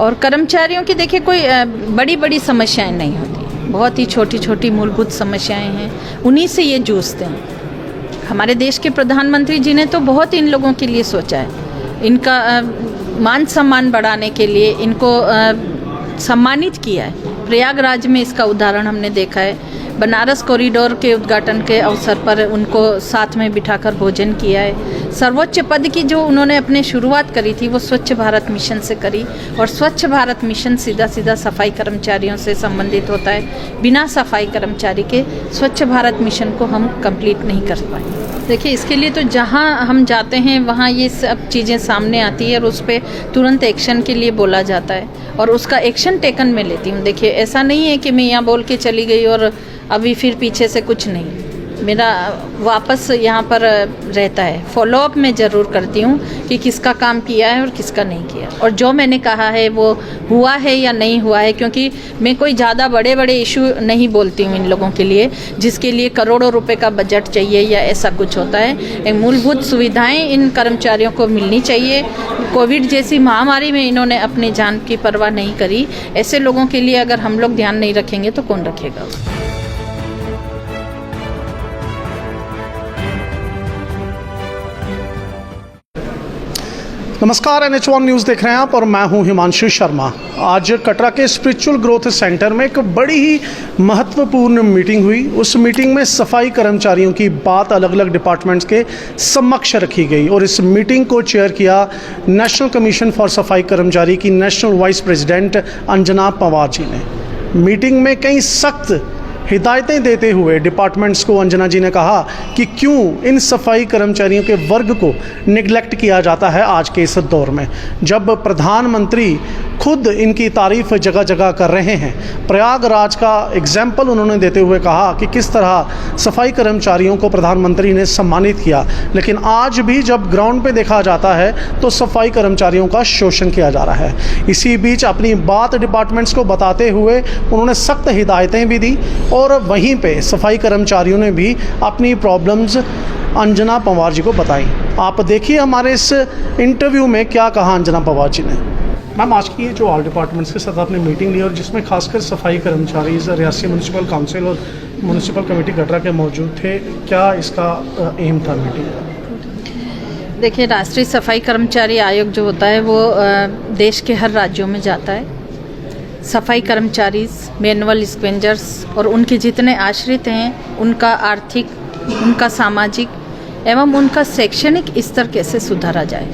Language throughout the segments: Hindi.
और कर्मचारियों की देखिए कोई बड़ी बड़ी समस्याएं नहीं होती, बहुत ही छोटी छोटी मूलभूत समस्याएं हैं, उन्हीं से ये जूझते हैं। हमारे देश के प्रधानमंत्री जी ने तो बहुत इन लोगों के लिए सोचा है, इनका मान सम्मान बढ़ाने के लिए इनको सम्मानित किया है। प्रयागराज में इसका उदाहरण हमने देखा है, बनारस कॉरिडोर के उद्घाटन के अवसर पर उनको साथ में बिठाकर भोजन किया है। सर्वोच्च पद की जो उन्होंने अपने शुरुआत करी थी वो स्वच्छ भारत मिशन से करी, और स्वच्छ भारत मिशन सीधा सीधा सफाई कर्मचारियों से संबंधित होता है। बिना सफाई कर्मचारी के स्वच्छ भारत मिशन को हम कंप्लीट नहीं कर पाए। देखिए, इसके लिए तो जहाँ हम जाते हैं वहाँ ये सब चीज़ें सामने आती है और उस पर तुरंत एक्शन के लिए बोला जाता है और उसका एक्शन टेकन मैं लेती हूँ। देखिए, ऐसा नहीं है कि मैं यहाँ बोल के चली गई और अभी फिर पीछे से कुछ नहीं, मेरा वापस यहाँ पर रहता है। फॉलोअप मैं ज़रूर करती हूँ कि किसका काम किया है और किसका नहीं किया, और जो मैंने कहा है वो हुआ है या नहीं हुआ है, क्योंकि मैं कोई ज़्यादा बड़े बड़े इशू नहीं बोलती हूँ इन लोगों के लिए जिसके लिए करोड़ों रुपए का बजट चाहिए या ऐसा कुछ होता है। एक मूलभूत सुविधाएं इन कर्मचारियों को मिलनी चाहिए। कोविड जैसी महामारी में इन्होंने अपनी जान की परवाह नहीं करी। ऐसे लोगों के लिए अगर हम लोग ध्यान नहीं रखेंगे तो कौन रखेगा। नमस्कार, NH1 न्यूज़ देख रहे हैं आप और मैं हूं हिमांशु शर्मा। आज कटरा के स्पिरिचुअल ग्रोथ सेंटर में एक बड़ी ही महत्वपूर्ण मीटिंग हुई। उस मीटिंग में सफाई कर्मचारियों की बात अलग अलग डिपार्टमेंट्स के समक्ष रखी गई और इस मीटिंग को चेयर किया नेशनल कमीशन फॉर सफाई कर्मचारी की national vice president Anjana Pawar ji ने। मीटिंग में कई सख्त हिदायतें देते हुए डिपार्टमेंट्स को अंजना जी ने कहा कि क्यों इन सफाई कर्मचारियों के वर्ग को निगलेक्ट किया जाता है आज के इस दौर में, जब प्रधानमंत्री खुद इनकी तारीफ जगह जगह कर रहे हैं। प्रयागराज का एग्जाम्पल उन्होंने देते हुए कहा कि किस तरह सफाई कर्मचारियों को प्रधानमंत्री ने सम्मानित किया, लेकिन आज भी जब ग्राउंड पे देखा जाता है तो सफाई कर्मचारियों का शोषण किया जा रहा है। इसी बीच अपनी बात डिपार्टमेंट्स को बताते हुए उन्होंने सख्त हिदायतें भी दी और वहीं पे सफाई कर्मचारियों ने भी अपनी प्रॉब्लम्स अंजना पवार जी को बताई। आप देखिए हमारे इस इंटरव्यू में क्या कहा अंजना पवार जी ने। मैम, आज की जो ऑल डिपार्टमेंट्स के साथ आपने मीटिंग ली और जिसमें खासकर सफाई कर्मचारी रियासी म्यूनसिपल काउंसिल और म्यूनसिपल कमेटी कटरा के मौजूद थे, क्या इसका एम था मीटिंग का? देखिए, राष्ट्रीय सफाई कर्मचारी आयोग जो होता है वो देश के हर राज्यों में जाता है। सफाई कर्मचारी, मैनुअल स्क्वेंजर्स और उनके जितने आश्रित हैं उनका आर्थिक, उनका सामाजिक एवं उनका शैक्षणिक स्तर कैसे सुधारा जाए,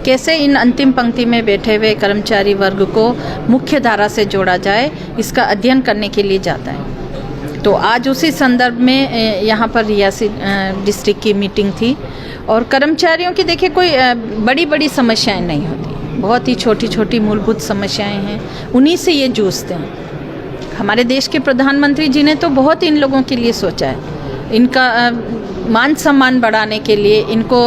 कैसे इन अंतिम पंक्ति में बैठे हुए कर्मचारी वर्ग को मुख्य धारा से जोड़ा जाए, इसका अध्ययन करने के लिए जाता है। तो आज उसी संदर्भ में यहाँ पर रियासी डिस्ट्रिक्ट की मीटिंग थी और कर्मचारियों की देखिए कोई बड़ी बड़ी समस्याएं नहीं होती, बहुत ही छोटी छोटी मूलभूत समस्याएं हैं, उन्हीं से ये जूझते हैं। हमारे देश के प्रधानमंत्री जी ने तो बहुत इन लोगों के लिए सोचा है, इनका मान सम्मान बढ़ाने के लिए इनको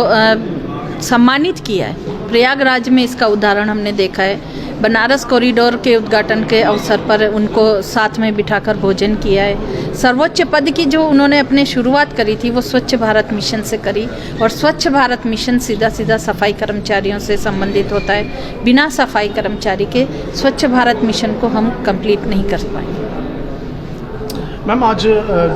सम्मानित किया है। प्रयागराज में इसका उदाहरण हमने देखा है, बनारस कॉरिडोर के उद्घाटन के अवसर पर उनको साथ में बिठाकर भोजन किया है। सर्वोच्च पद की जो उन्होंने अपने शुरुआत करी थी वो स्वच्छ भारत मिशन से करी, और स्वच्छ भारत मिशन सीधा सीधा सफाई कर्मचारियों से संबंधित होता है। बिना सफाई कर्मचारी के स्वच्छ भारत मिशन को हम कंप्लीट नहीं कर पाए। मैम, आज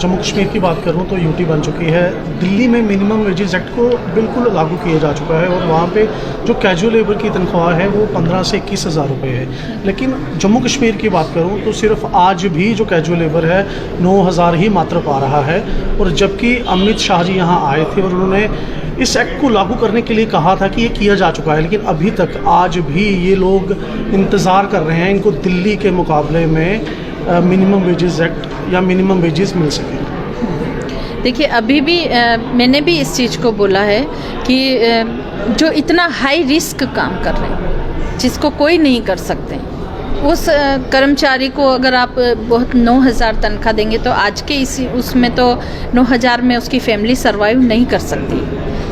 जम्मू कश्मीर की बात करूं तो यूटी बन चुकी है। दिल्ली में मिनिमम वेजेस एक्ट को बिल्कुल लागू किया जा चुका है और वहाँ पे जो कैजुअल लेबर की तनख्वाह है वो 15 से 21 हज़ार रुपये है। लेकिन जम्मू कश्मीर की बात करूं तो सिर्फ आज भी जो कैजुअल लेबर है 9,000 ही मात्र पा रहा है, और जबकि अमित शाह जी यहाँ आए थे और उन्होंने इस एक्ट को लागू करने के लिए कहा था कि ये किया जा चुका है, लेकिन अभी तक आज भी ये लोग इंतज़ार कर रहे हैं इनको दिल्ली के मुकाबले में मिनिमम वेजेस एक्ट या मिनिमम वेजेस मिल सके। देखिए, अभी भी मैंने भी इस चीज़ को बोला है कि जो इतना हाई रिस्क काम कर रहे हैं जिसको कोई नहीं कर सकते, उस कर्मचारी को अगर आप बहुत 9,000 तनख्वाह देंगे तो आज के उसमें तो 9,000 में उसकी फैमिली सर्वाइव नहीं कर सकती।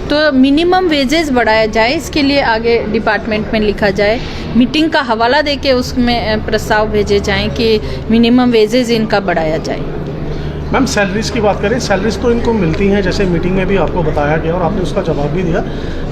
तो मिनिमम वेजेस बढ़ाया जाए, इसके लिए आगे डिपार्टमेंट में लिखा जाए, मीटिंग का हवाला देके उसमें प्रस्ताव भेजे जाएं कि मिनिमम वेजेस इनका बढ़ाया जाए। मैम सैलरीज की बात करें, सैलरीज तो इनको मिलती हैं, जैसे मीटिंग में भी आपको बताया गया और आपने उसका जवाब भी दिया।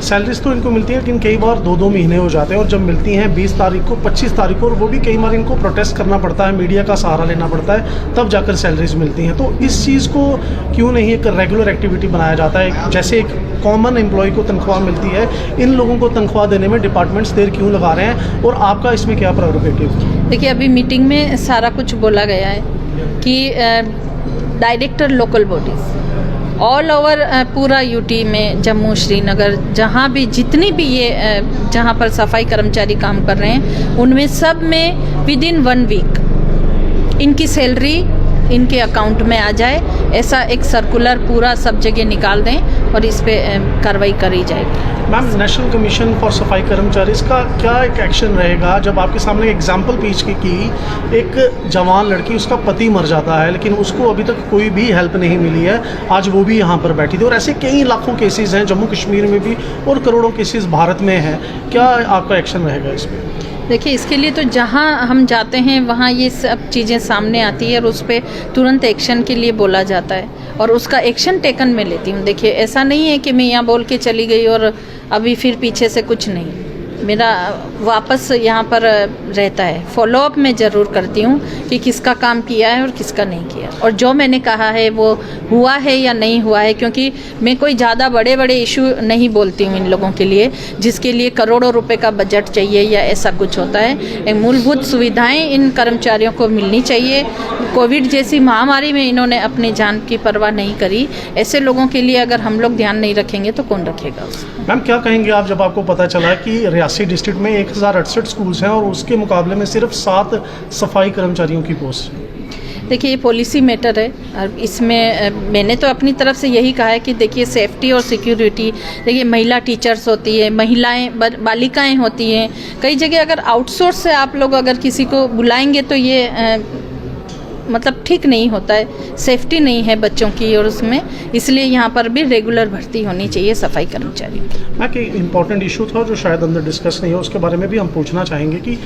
सैलरीज तो इनको मिलती हैं, लेकिन कई बार 2-2 महीने हो जाते हैं और जब मिलती हैं 20 तारीख को, 25 तारीख को, और वो भी कई बार इनको प्रोटेस्ट करना पड़ता है, मीडिया का सहारा लेना पड़ता है, तब जाकर सैलरीज मिलती हैं। तो इस चीज़ को क्यों नहीं एक रेगुलर एक्टिविटी बनाया जाता है? जैसे एक कॉमन एम्प्लॉय को तनख्वाह मिलती है, इन लोगों को तनख्वाह देने में डिपार्टमेंट्स देर क्यों लगा रहे हैं, और आपका इसमें क्या प्रेरोगेटिव? देखिए, अभी मीटिंग में सारा कुछ बोला गया है कि director local bodies all over पूरा यूटी में, जम्मू, श्रीनगर, जहाँ भी जितनी भी ये जहाँ पर सफाई कर्मचारी काम कर रहे हैं, उनमें सब में विद इन 1 वीक इनकी सैलरी इनके अकाउंट में आ जाए, ऐसा एक सर्कुलर पूरा सब जगह निकाल दें और इस पे कार्रवाई करी जाएगी। मैम, नेशनल कमीशन फॉर सफाई कर्मचारी का क्या एक एक्शन रहेगा जब आपके सामने एग्जांपल पेश की एक जवान लड़की, उसका पति मर जाता है लेकिन उसको अभी तक कोई भी हेल्प नहीं मिली है, आज वो भी यहाँ पर बैठी थी, और ऐसे कई लाखों केसेस हैं जम्मू कश्मीर में भी और करोड़ों केसेस भारत में हैं, क्या आपका एक्शन रहेगा इसमें? देखिए, इसके लिए तो जहाँ हम जाते हैं वहाँ ये सब चीज़ें सामने आती है और उस पर तुरंत एक्शन के लिए बोला जाता है और उसका एक्शन टेकन मैं लेती हूँ। देखिए, ऐसा नहीं है कि मैं यहाँ बोल के चली गई और अभी फिर पीछे से कुछ नहीं, मेरा वापस यहाँ पर रहता है। फॉलोअप मैं ज़रूर करती हूँ कि किसका काम किया है और किसका नहीं किया, और जो मैंने कहा है वो हुआ है या नहीं हुआ है, क्योंकि मैं कोई ज़्यादा बड़े बड़े इशू नहीं बोलती हूँ इन लोगों के लिए जिसके लिए करोड़ों रुपए का बजट चाहिए या ऐसा कुछ होता है। एक मूलभूत सुविधाएं इन कर्मचारियों को मिलनी चाहिए। कोविड जैसी महामारी में इन्होंने अपनी जान की परवाह नहीं करी, ऐसे लोगों के लिए अगर हम लोग ध्यान नहीं रखेंगे तो कौन रखेगा उसे? मैम, क्या कहेंगे आप जब आपको पता चला कि रियासी डिस्ट्रिक्ट में 1068 स्कूल्स हैं और उसके मुकाबले में सिर्फ 7 सफाई कर्मचारियों की पोस्ट? देखिए, ये पॉलिसी मैटर है और इसमें मैंने तो अपनी तरफ से यही कहा है कि देखिए, सेफ्टी और सिक्योरिटी, देखिए महिला टीचर्स होती है, महिलाएं बालिकाएं होती हैं, कई जगह अगर आउटसोर्स से आप लोग अगर किसी को बुलाएंगे तो ये मतलब ठीक नहीं होता है, सेफ्टी नहीं है बच्चों की, और उसमें इसलिए यहाँ पर भी रेगुलर भर्ती होनी चाहिए सफाई कर्मचारी की। मैं कि इम्पॉर्टेंट इशू था जो शायद अंदर डिस्कस नहीं हो, उसके बारे में भी हम पूछना चाहेंगे कि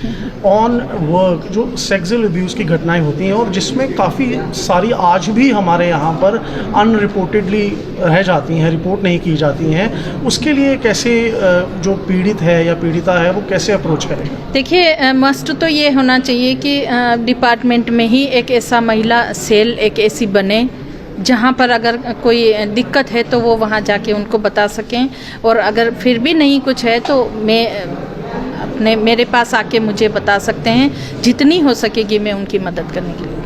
ऑन वर्क जो सेक्सुअल अब्यूज़ की घटनाएं होती हैं और जिसमें काफ़ी सारी आज भी हमारे यहाँ पर अनरिपोर्टेडली रह जाती हैं, रिपोर्ट नहीं की जाती हैं, उसके लिए कैसे जो पीड़ित है या पीड़िता है वो कैसे अप्रोच करेगा? देखिए, मस्ट तो ये होना चाहिए कि डिपार्टमेंट में ही एक ऐसा महिला सेल एक ऐसी बने जहाँ पर अगर कोई दिक्कत है तो वो वहाँ जाके उनको बता सकें, और अगर फिर भी नहीं कुछ है तो मेरे पास आके मुझे बता सकते हैं, जितनी हो सकेगी मैं उनकी मदद करने के लिए।